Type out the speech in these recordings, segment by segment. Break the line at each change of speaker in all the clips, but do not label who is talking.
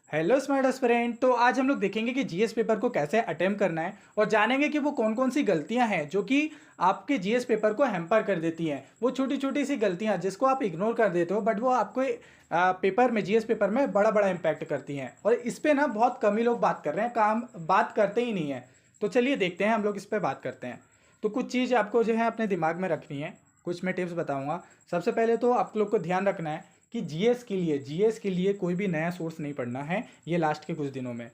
Hello smart aspirant. तो आज हम लोग देखेंगे कि जीएस पेपर को कैसे अटेम्प्ट करना है और जानेंगे कि वो कौन कौन सी गलतियां हैं जो कि आपके जीएस पेपर को हैम्पर कर देती हैं। वो छोटी छोटी सी गलतियां जिसको आप इग्नोर कर देते हो बट वो आपको पेपर में जीएस पेपर में बड़ा बड़ा इम्पैक्ट करती हैं। और इस पे ना बहुत कम ही लोग बात कर रहे हैं, काम बात करते ही नहीं है। तो चलिए देखते हैं, हम लोग इस पर बात करते हैं। तो कुछ चीज़ आपको जो है अपने दिमाग में रखनी है, कुछ मैं टिप्स बताऊंगा। सबसे पहले तो आप लोग को ध्यान रखना है कि जीएस के लिए कोई भी नया सोर्स नहीं पढ़ना है ये लास्ट के कुछ दिनों में।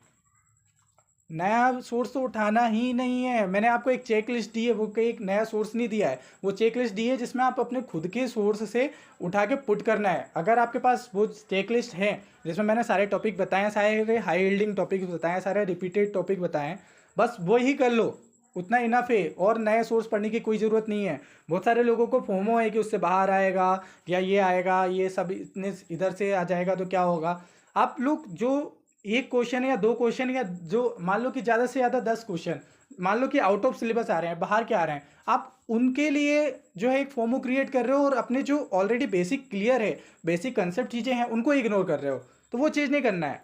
नया सोर्स तो उठाना ही नहीं है। मैंने आपको एक चेक लिस्ट दी है, वो कोई एक नया सोर्स नहीं दिया है। वो चेक लिस्ट दी है जिसमें आप अपने खुद के सोर्स से उठा के पुट करना है। अगर आपके पास वो चेक लिस्ट है जिसमें मैंने सारे टॉपिक बताए हैं, सारे हाई यील्डिंग टॉपिक बताए हैं, सारे रिपीटेड टॉपिक बताए हैं, बस वो ही कर लो, उतना इनफ है। और नए सोर्स पढ़ने की कोई ज़रूरत नहीं है। बहुत सारे लोगों को फोमो है कि उससे बाहर आएगा या ये आएगा, ये सब इतने इधर से आ जाएगा तो क्या होगा। आप लोग जो एक क्वेश्चन या दो क्वेश्चन या जो मान लो कि ज़्यादा से ज़्यादा 10 क्वेश्चन मान लो कि आउट ऑफ सिलेबस आ रहे हैं, बाहर के आ रहे हैं, आप उनके लिए जो है एक फोमो क्रिएट कर रहे हो और अपने जो ऑलरेडी बेसिक क्लियर है, बेसिक कंसेप्ट चीज़ें हैं, उनको इग्नोर कर रहे हो। तो वो चीज़ नहीं करना है।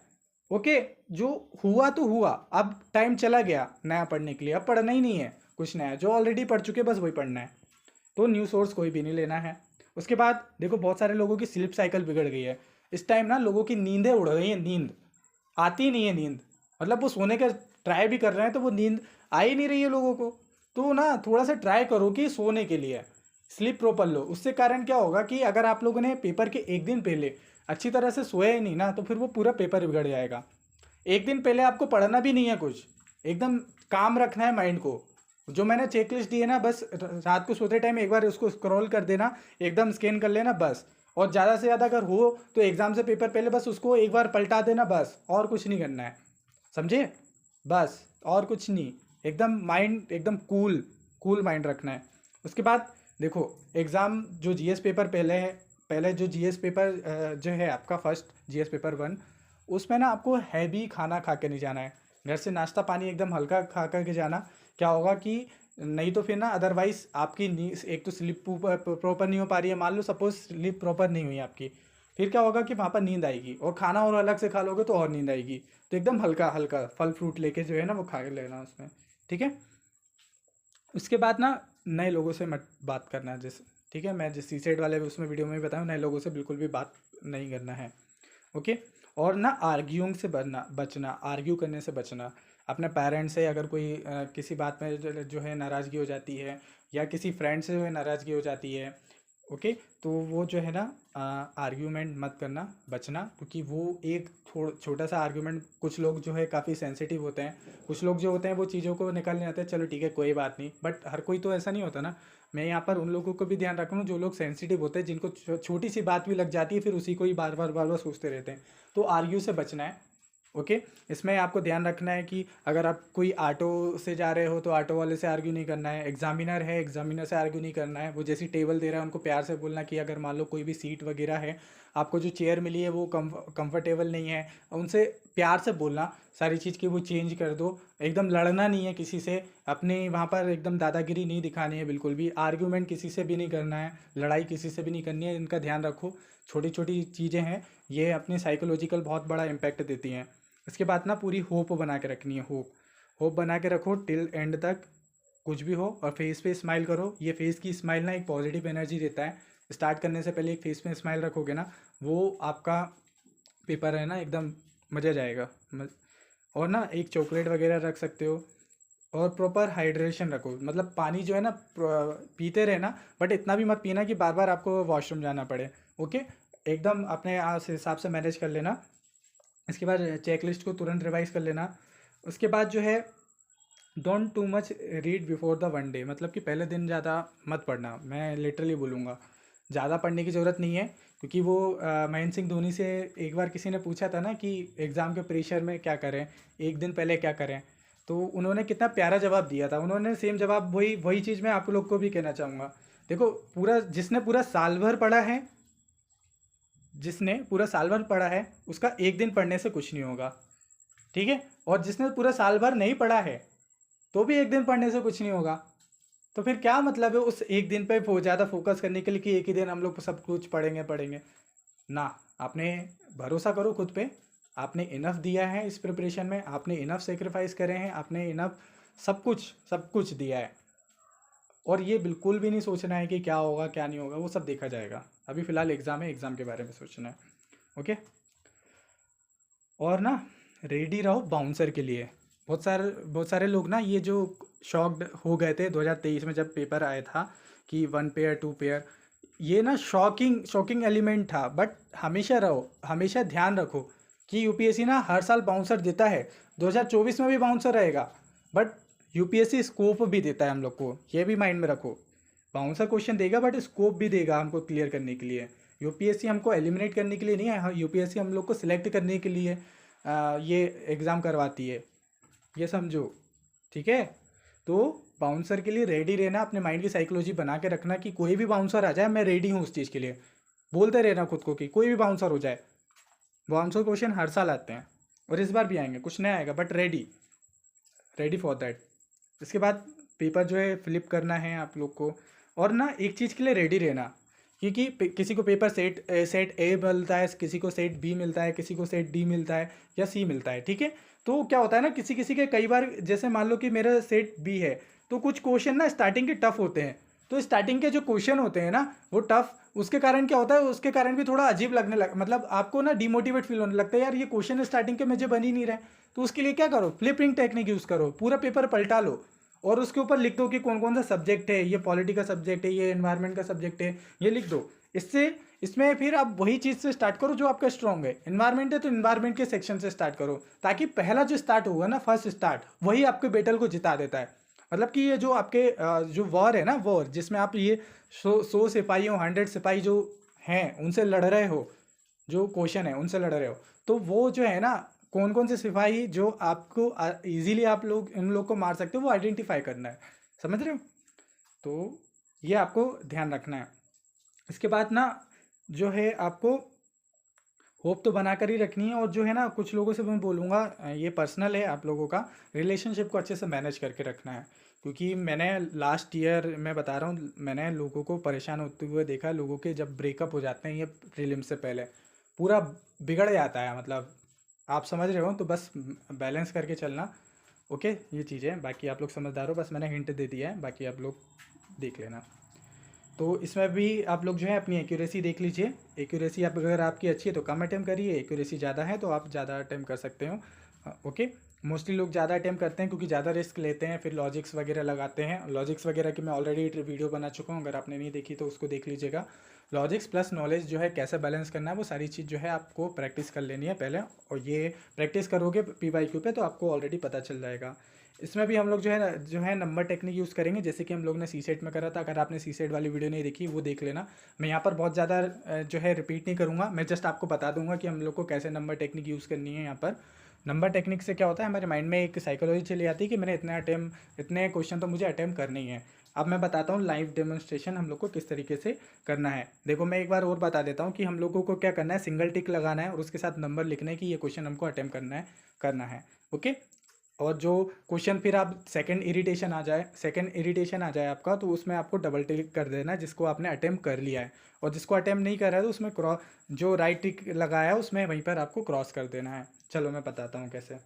ओके, जो हुआ तो हुआ, अब टाइम चला गया नया पढ़ने के लिए, अब पढ़ना ही नहीं है कुछ नया। जो ऑलरेडी पढ़ चुके बस वही पढ़ना है। तो न्यू सोर्स कोई भी नहीं लेना है। उसके बाद देखो, बहुत सारे लोगों की स्लीप साइकिल बिगड़ गई है। इस टाइम ना लोगों की नींदें उड़ गई हैं, नींद आती नहीं है। नींद मतलब वो सोने का ट्राई भी कर रहे हैं तो वो नींद आ ही नहीं रही है लोगों को। तो ना थोड़ा सा ट्राई करो कि सोने के लिए स्लीप प्रॉपर लो। उससे कारण क्या होगा कि अगर आप लोगों ने पेपर के एक दिन पहले अच्छी तरह से सोया ही नहीं ना, तो फिर वो पूरा पेपर बिगड़ जाएगा। एक दिन पहले आपको पढ़ना भी नहीं है कुछ, एकदम काम रखना है माइंड को। जो मैंने चेकलिस्ट दी है ना, बस रात को सोते टाइम एक बार उसको स्क्रॉल कर देना, एकदम स्कैन कर लेना बस। और ज़्यादा से ज़्यादा अगर हो तो एग्ज़ाम से पेपर पहले बस उसको एक बार पलटा देना बस, और कुछ नहीं करना है। समझे? बस और कुछ नहीं। एकदम माइंड एकदम कूल कूल माइंड रखना है। उसके बाद देखो, एग्ज़ाम जो जीएस पेपर पहले है, पहले जो जीएस पेपर जो है आपका फर्स्ट जीएस पेपर 1, उसमें ना आपको हैवी खाना खा के नहीं जाना है। घर से नाश्ता पानी एकदम हल्का खा कर के जाना। क्या होगा कि नहीं तो फिर ना अदरवाइज आपकी एक तो स्लीप प्रॉपर नहीं हो पा रही है, मान लो सपोज स्लीप प्रॉपर नहीं हुई आपकी, फिर क्या होगा कि वहाँ पर नींद आएगी, और खाना और अलग से खा लोगे तो और नींद आएगी। तो एकदम हल्का हल्का फल फ्रूट लेके जो है ना वो खा के लेना उसमें, ठीक है। उसके बाद ना नए लोगों से मत बात करना, जैसे ठीक है, मैं जिस सी सेट वाले उसमें वीडियो में भी बताऊँ, नए लोगों से बिल्कुल भी बात नहीं करना है। ओके। और ना आर्ग्यूइंग से बचना, आर्ग्यू करने से बचना। अपने पेरेंट्स से अगर कोई किसी बात में जो है नाराज़गी हो जाती है, या किसी फ्रेंड से जो है नाराज़गी हो जाती है, ओके, तो वो जो है ना आर्ग्यूमेंट मत करना, बचना। क्योंकि वो एक छोटा सा आर्ग्यूमेंट, कुछ लोग जो है काफ़ी सेंसिटिव होते हैं, कुछ लोग जो होते हैं वो चीज़ों को निकालने आते हैं, चलो ठीक है कोई बात नहीं, बट हर कोई तो ऐसा नहीं होता ना। मैं यहाँ पर उन लोगों को भी ध्यान रख रहा हूँ जो लोग सेंसिटिव होते हैं, जिनको छोटी सी बात भी लग जाती है, फिर उसी को ही बार बार बार बार सोचते रहते हैं। तो आर्ग्यू से बचना है। ओके। इसमें आपको ध्यान रखना है कि अगर आप कोई ऑटो से जा रहे हो तो ऑटो वाले से आर्ग्यू नहीं करना है। एग्जामिनर है, एग्जामिनर से आर्ग्यू नहीं करना है। वो जैसी टेबल दे रहा है उनको प्यार से बोलना कि अगर मान लो कोई भी सीट वगैरह है, आपको जो चेयर मिली है वो कंफर्टेबल नहीं है, उनसे प्यार से बोलना सारी चीज़ की वो चेंज कर दो। एकदम लड़ना नहीं है किसी से, अपने वहाँ पर एकदम दादागिरी नहीं दिखानी है, बिल्कुल भी आर्ग्यूमेंट किसी से भी नहीं करना है, लड़ाई किसी से भी नहीं करनी है। इनका ध्यान रखो। छोटी छोटी चीज़ें हैं, ये अपनी साइकोलॉजिकल बहुत बड़ा इम्पैक्ट देती हैं। इसके बाद ना पूरी होप बना के रखनी है। होप होप बना के रखो टिल एंड तक, कुछ भी हो। और फेस पे स्माइल करो। ये फेस की स्माइल ना एक पॉजिटिव एनर्जी देता है। स्टार्ट करने से पहले एक फेस पे स्माइल रखोगे ना, वो आपका पेपर है ना एकदम मज़ा जाएगा। और ना एक चॉकलेट वगैरह रख सकते हो। और प्रॉपर हाइड्रेशन रखो, मतलब पानी जो है ना पीते रहे ना, बट इतना भी मत पीना कि बार बार आपको वॉशरूम जाना पड़े। ओके। एकदम अपने हिसाब से मैनेज कर लेना। इसके बाद चेक लिस्ट को तुरंत रिवाइज कर लेना। उसके बाद जो है, don't too much read before the 1 day, मतलब कि पहले दिन ज़्यादा मत पढ़ना। मैं लिटरली बोलूँगा ज़्यादा पढ़ने की ज़रूरत नहीं है। क्योंकि वो महेंद्र सिंह धोनी से एक बार किसी ने पूछा था ना कि एग्ज़ाम के प्रेशर में क्या करें, एक दिन पहले क्या करें, तो उन्होंने कितना प्यारा जवाब दिया था। उन्होंने सेम जवाब, वही वही चीज़ मैं आप लोग को भी कहना चाहूँगा। देखो, पूरा जिसने पूरा साल भर पढ़ा है, जिसने पूरा साल भर पढ़ा है, उसका एक दिन पढ़ने से कुछ नहीं होगा, ठीक है। और जिसने पूरा साल भर नहीं पढ़ा है तो भी एक दिन पढ़ने से कुछ नहीं होगा। तो फिर क्या मतलब है उस एक दिन पे ज़्यादा फोकस करने के लिए कि एक ही दिन हम लोग सब कुछ पढ़ेंगे पढ़ेंगे ना। आपने भरोसा करो खुद पे, आपने इनफ दिया है इस प्रिपरेशन में, आपने इनफ सेक्रीफाइस करे हैं, आपने इनफ सब कुछ दिया है। और ये बिल्कुल भी नहीं सोचना है कि क्या होगा क्या नहीं होगा, वो सब देखा जाएगा। अभी फ़िलहाल एग्ज़ाम है, एग्ज़ाम के बारे में सोचना है। ओके। और ना रेडी रहो बाउंसर के लिए। बहुत सारे लोग ना ये जो शॉक्ड हो गए थे 2023 में जब पेपर आया था कि 1 पेयर 2 पेयर, ये ना शॉकिंग एलिमेंट था। बट हमेशा रहो, हमेशा ध्यान रखो कि यूपीएससी ना हर साल बाउंसर देता है। 2024 में भी बाउंसर रहेगा, बट यूपीएससी स्कोप भी देता है हम लोग को, ये भी माइंड में रखो। बाउंसर क्वेश्चन देगा बट स्कोप भी देगा हमको क्लियर करने के लिए। यूपीएससी हमको एलिमिनेट करने के लिए नहीं है, यूपीएससी हम लोग को सिलेक्ट करने के लिए ये एग्ज़ाम करवाती है, ये समझो। ठीक है, तो बाउंसर के लिए रेडी रहना, अपने माइंड की साइकोलॉजी बना के रखना कि कोई भी बाउंसर आ जाए मैं रेडी हूँ उस चीज़ के लिए। बोलते रहना खुद को कि कोई भी बाउंसर हो जाए। बाउंसर क्वेश्चन हर साल आते हैं और इस बार भी आएंगे, कुछ नया आएगा बट रेडी फॉर दैट। इसके बाद पेपर जो है फ्लिप करना है आप लोग को। और ना एक चीज़ के लिए रेडी रहना, क्योंकि किसी को पेपर सेट ए मिलता है, किसी को सेट बी मिलता है, किसी को सेट डी मिलता है या सी मिलता है। ठीक है, तो क्या होता है ना, किसी किसी के कई बार, जैसे मान लो कि मेरा सेट बी है, तो कुछ क्वेश्चन ना स्टार्टिंग के टफ होते हैं। तो स्टार्टिंग के जो क्वेश्चन होते हैं ना वो टफ, उसके कारण क्या होता है, उसके कारण भी थोड़ा अजीब लगने लग, मतलब आपको ना डिमोटिवेट फील होने लगता है, यार ये क्वेश्चन स्टार्टिंग के मुझे बन ही नहीं रहे। तो उसके लिए क्या करो, फ्लिपिंग टेक्निक यूज़ करो, पूरा पेपर पलटा लो और उसके ऊपर लिख दो कि कौन कौन सा सब्जेक्ट है, ये पॉलिटी का सब्जेक्ट है, ये एनवायरनमेंट का सब्जेक्ट है, ये लिख दो। इससे इसमें फिर आप वही चीज़ से स्टार्ट करो जो आपका स्ट्रॉन्ग है। एनवायरनमेंट है तो एनवायरनमेंट के सेक्शन से स्टार्ट करो, ताकि पहला जो स्टार्ट होगा ना, फर्स्ट स्टार्ट, वही आपके बैटल को जिता देता है। मतलब कि ये जो आपके जो वॉर है ना, वॉर जिसमें आप ये 100 सिपाहियों 100 सिपाही जो हैं उनसे लड़ रहे हो, जो क्वेश्चन है उनसे लड़ रहे हो, तो वो जो है ना, कौन कौन से सिपाही जो आपको इजीली आप लोग इन लोग को मार सकते हो, वो आइडेंटिफाई करना है। समझ रहे हो? तो ये आपको ध्यान रखना है। इसके बाद ना जो है आपको होप तो बना कर ही रखनी है। और जो है ना, कुछ लोगों से मैं बोलूँगा, ये पर्सनल है, आप लोगों का रिलेशनशिप को अच्छे से मैनेज करके रखना है। क्योंकि मैंने लास्ट ईयर, मैं बता रहा हूँ, मैंने लोगों को परेशान होते हुए देखा। लोगों के जब ब्रेकअप हो जाते हैं ये प्रीलिम्स से पहले, पूरा बिगड़ जाता है। मतलब आप समझ रहे हो, तो बस बैलेंस करके चलना। ओके, ये चीज़ें, बाकी आप लोग समझदार हो, बस मैंने हिंट दे दिया है, बाकी आप लोग देख लेना। तो इसमें भी आप लोग जो है अपनी एक्यूरेसी देख लीजिए। एक्यूरेसी आप अगर आपकी अच्छी है तो कम अटैम्प्ट करिए, एक्यूरेसी ज़्यादा है तो आप ज़्यादा अटैम्प्ट कर सकते हो। ओके, मोस्टली लोग ज़्यादा अटैम्प्ट करते हैं क्योंकि ज़्यादा रिस्क लेते हैं, फिर लॉजिक्स वगैरह लगाते हैं। लॉजिक्स वगैरह की मैं ऑलरेडी वीडियो बना चुका हूँ, अगर आपने नहीं देखी तो उसको देख लीजिएगा। लॉजिक्स प्लस नॉलेज जो है कैसे बैलेंस करना है, वो सारी चीज़ जो है आपको प्रैक्टिस कर लेनी है पहले। और ये प्रैक्टिस करोगे PYQ पे तो आपको ऑलरेडी पता चल जाएगा। इसमें भी हम लोग जो है नंबर टेक्निक यूज़ करेंगे, जैसे कि हम लोग ने सीसेट में करा था। अगर आपने सीसेट वाली वीडियो नहीं देखी वो देख लेना। मैं यहाँ पर बहुत ज़्यादा जो है रिपीट नहीं करूँगा, मैं जस्ट आपको बता दूंगा कि हम लोग को कैसे नंबर टेक्निक यूज़ करनी है। यहाँ पर नंबर टेक्निक से क्या होता है, हमारे माइंड में एक साइकोलॉजी चली आती है कि मैंने इतने क्वेश्चन तो मुझे अटैम्प्ट करने ही है। अब मैं बताता हूँ लाइव डेमोन्स्ट्रेशन हम लोग को किस तरीके से करना है। देखो, मैं एक बार और बता देता हूँ कि हम लोगों को क्या करना है, सिंगल टिक लगाना है और उसके साथ नंबर लिखना है कि ये क्वेश्चन हमको अटैम्प्ट करना है। ओके, और जो क्वेश्चन फिर आप सेकंड इरिटेशन आ जाए आपका, तो उसमें आपको डबल टिक कर देना है जिसको आपने अटेम्प्ट कर लिया है। और जिसको अटेम्प्ट नहीं कर रहा है तो उसमें जो राइट टिक लगाया है उसमें वहीं पर आपको क्रॉस कर देना है। चलो मैं बताता हूँ कैसे।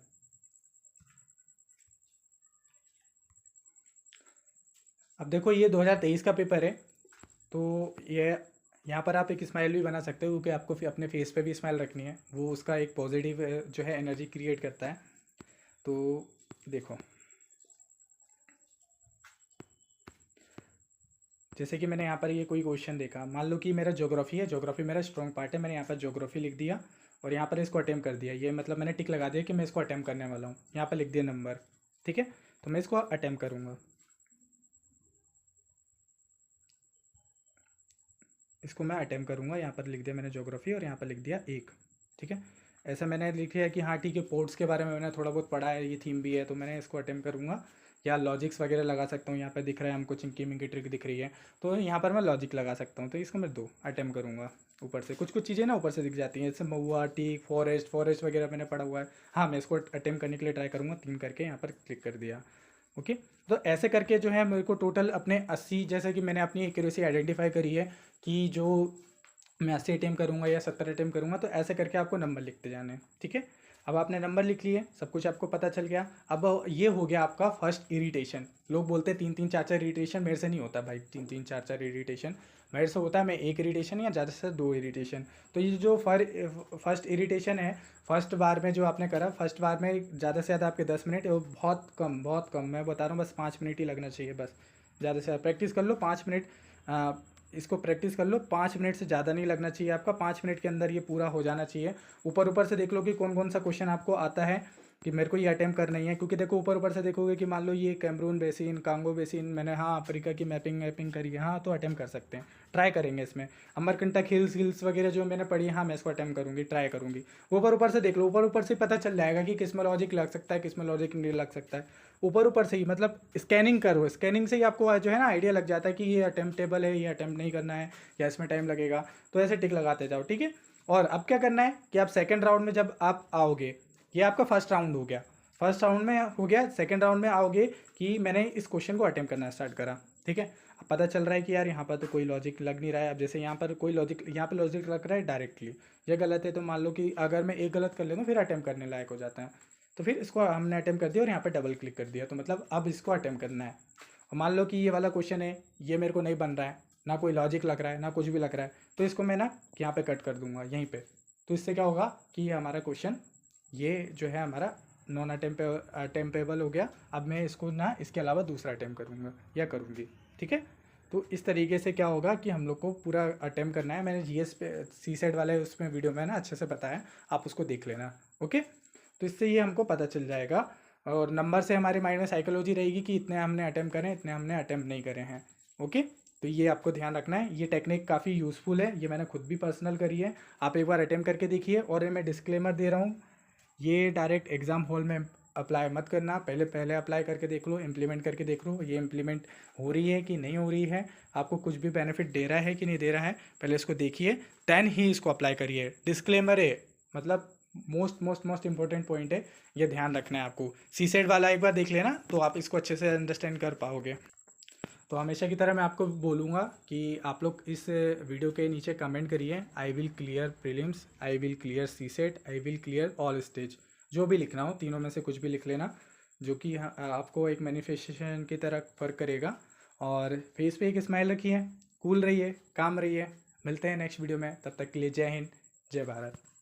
अब देखो, ये 2023 का पेपर है, तो ये यहाँ पर आप एक स्माइल भी बना सकते हो, क्योंकि आपको फिर अपने फेस पे भी स्माइल रखनी है, वो उसका एक पॉजिटिव जो है एनर्जी क्रिएट करता है। तो देखो, जैसे कि मैंने यहाँ पर ये कोई क्वेश्चन देखा, मान लो कि मेरा ज्योग्राफी है, ज्योग्राफी मेरा स्ट्रॉन्ग पार्ट है, मैंने यहाँ पर ज्योग्राफी लिख दिया और यहाँ पर इसको अटेम्प्ट कर दिया। ये मतलब मैंने टिक लगा दिया कि मैं इसको अटेम्प्ट करने वाला हूँ, यहाँ पर लिख दिया नंबर। ठीक है, तो मैं इसको अटेम्प्ट करूँगा, इसको मैं अटेम्प्ट करूँगा। यहाँ पर लिख दिया मैंने ज्योग्राफी और यहाँ पर लिख दिया 1। ठीक है, ऐसा मैंने लिख दिया कि हाँ ठीक है, पोर्ट्स के बारे में मैंने थोड़ा बहुत पढ़ा है, ये थीम भी है, तो मैंने इसको अटेम्प्ट करूँगा। या लॉजिक्स वगैरह लगा सकता हूँ, यहाँ पर दिख रहा है हमको चिंकी मिंकी ट्रिक दिख रही है, तो यहाँ पर मैं लॉजिक लगा सकता हूँ। तो इसको मैं 2 अटेम्प्ट करूँगा। ऊपर से कुछ कुछ चीज़ें ना ऊपर से दिख जाती हैं, जैसे महुआ, टीक, फॉरेस्ट वगैरह मैंने पढ़ा हुआ है। हाँ, मैं इसको अटेम्प्ट करने के लिए ट्राई करूँगा। 3 करके यहाँ पर क्लिक कर दिया। ओके, तो ऐसे करके जो है मेरे को टोटल अपने 80, जैसे कि मैंने अपनी एक्यूरेसी आइडेंटिफाई करी है कि जो मैं 80 अटेम्प्ट करूँगा या 70 अटेम्प्ट करूँगा, तो ऐसे करके आपको नंबर लिखते जाने हैं। ठीक है, अब आपने नंबर लिख लिए, सब कुछ आपको पता चल गया। अब ये हो गया आपका फर्स्ट इरिटेशन। लोग बोलते हैं 3-3 4-4 इरिटेशन, मेरे से नहीं होता भाई 3-3 4-4 इरिटेशन। मेरे से होता है मैं 1 इरिटेशन या ज़्यादा से 2 इरिटेशन। तो ये जो फर्स्ट इरिटेशन है, फर्स्ट बार में जो आपने करा, फर्स्ट बार में ज़्यादा से ज़्यादा आपके 10 मिनट, वो बहुत कम मैं बता रहा हूँ, बस 5 मिनट ही लगना चाहिए बस। ज़्यादा से ज़्यादा प्रैक्टिस कर लो 5 मिनट, इसको प्रैक्टिस कर लो। 5 मिनट से ज़्यादा नहीं लगना चाहिए आपका, 5 मिनट के अंदर ये पूरा हो जाना चाहिए। ऊपर ऊपर से देख लो कि कौन कौन सा क्वेश्चन आपको आता है, कि मेरे को ये अटेम्प्ट करना ही है। क्योंकि देखो ऊपर ऊपर से देखोगे कि मान लो ये कैमरून बेसिन, कांगो बेसिन, मैंने हाँ अफ्रीका की मैपिंग करी है, हाँ तो अटेम्प्ट कर सकते हैं, ट्राई करेंगे इसमें। अमरकंटक हिल्स वगैरह जो मैंने पढ़ी, हाँ मैं इसको अटेम्प्ट करूँगी, ट्राई करूँगी। ऊपर ऊपर से देख लो, ऊपर ऊपर से पता चल जाएगा कि किस में लॉजिक लग सकता है, किस में लॉजिक नहीं लग सकता है। ऊपर ऊपर से ही मतलब स्कैनिंग करो, स्कैनिंग से ही आपको जो है ना आइडिया लग जाता है कि ये अटेम्प्टेबल है, ये अटेम्प्ट नहीं करना है, या इसमें टाइम लगेगा। तो ऐसे टिक लगाते जाओ, ठीक है। और अब क्या करना है कि आप सेकंड राउंड में जब आप आओगे, ये आपका फर्स्ट राउंड हो गया, फर्स्ट राउंड में हो गया। सेकंड राउंड में आओगे कि मैंने इस क्वेश्चन को अटेम्प्ट करना स्टार्ट करा, ठीक है। अब पता चल रहा है कि यार यहाँ पर तो कोई लॉजिक लग नहीं रहा है। अब जैसे यहाँ पर कोई लॉजिक, यहाँ पर लॉजिक लग रहा है डायरेक्टली, ये गलत है। तो मान लो कि अगर मैं एक गलत कर लेता हूँ फिर अटेम्प्ट करने लायक हो जाता है। तो फिर इसको हमने अटेम्प्ट कर दिया और यहाँ पर डबल क्लिक कर दिया, तो मतलब अब इसको अटेम्प्ट करना है। और मान लो कि ये वाला क्वेश्चन है, ये मेरे को नहीं बन रहा है, ना कोई लॉजिक लग रहा है, ना कुछ भी लग रहा है, तो इसको मैं ना यहाँ पे कट कर दूंगा यहीं पे। तो इससे क्या होगा कि ये हमारा क्वेश्चन, ये जो है हमारा नॉन अटेम्पेबल हो गया। अब मैं इसको ना इसके अलावा दूसरा अटेम्प्ट करूँगा या करूँगी, ठीक है। तो इस तरीके से क्या होगा कि हम लोग को पूरा अटेम्प्ट करना है। मैंने जीएस पे सी सेट वाले उसमें वीडियो में ना अच्छे से बताया, आप उसको देख लेना, ओके। तो इससे ये हमको पता चल जाएगा। और नंबर से हमारे माइंड में साइकोलॉजी रहेगी कि इतने हमने अटेम्प्ट करें, इतने हमने अटेम्प्ट नहीं करे हैं, ओके। तो ये आपको ध्यान रखना है। ये टेक्निक काफ़ी यूज़फुल है, ये मैंने खुद भी पर्सनल करी है। आप एक बार अटेम्प्ट करके देखिए। और ये मैं डिस्क्लेमर दे रहा हूँ, ये डायरेक्ट एग्ज़ाम हॉल में अप्लाई मत करना, पहले अप्लाई करके देख लो, इम्प्लीमेंट करके देख लो, ये इम्प्लीमेंट हो रही है कि नहीं हो रही है, आपको कुछ भी बेनिफिट दे रहा है कि नहीं दे रहा है, पहले इसको देखिए, देन ही इसको अप्लाई करिए। डिस्क्लेमर है, मतलब मोस्ट इंपॉर्टेंट पॉइंट है, ये ध्यान रखना है आपको। सी सेट वाला एक बार देख लेना तो आप इसको अच्छे से अंडरस्टैंड कर पाओगे। तो हमेशा की तरह मैं आपको बोलूँगा कि आप लोग इस वीडियो के नीचे कमेंट करिए, I will clear prelims, I will clear CSAT, I will clear all stage. जो भी लिखना हो, तीनों में से कुछ भी लिख लेना, जो कि आपको एक मैनिफेस्टेशन की तरह फ़र्क करेगा। और फेस पे एक स्माइल रखिए, कूल रहिए, काम रहिए। मिलते हैं नेक्स्ट वीडियो में, तब तक के लिए जय हिंद, जय भारत।